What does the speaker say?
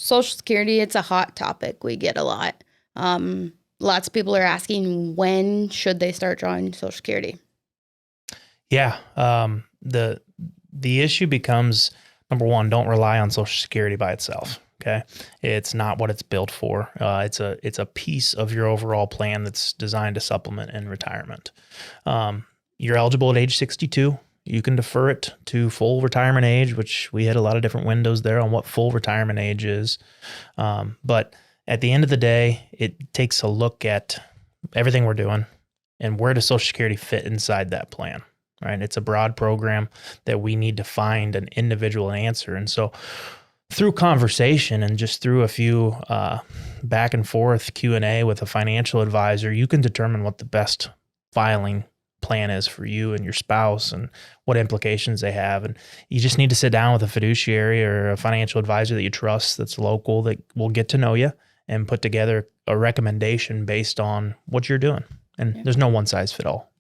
Social Security, it's a hot topic we get a lot. Lots of people are asking, when should they start drawing Social Security? Yeah. The issue becomes, number one, don't rely on Social Security by itself. Okay. It's not what it's built for. It's a piece of your overall plan that's designed to supplement in retirement. You're eligible at age 62. You can defer it to full retirement age, which we had a lot of different windows there on what full retirement age is. But at the end of the day, it takes a look at everything we're doing and where does Social Security fit inside that plan, right? It's a broad program that we need to find an individual answer. And so through conversation and just through a few back and forth Q&A with a financial advisor, you can determine what the best filing plan is for you and your spouse and what implications they have. And you just need to sit down with a fiduciary or a financial advisor that you trust, that's local, that will get to know you and put together a recommendation based on what you're doing. And there's no one size fit all.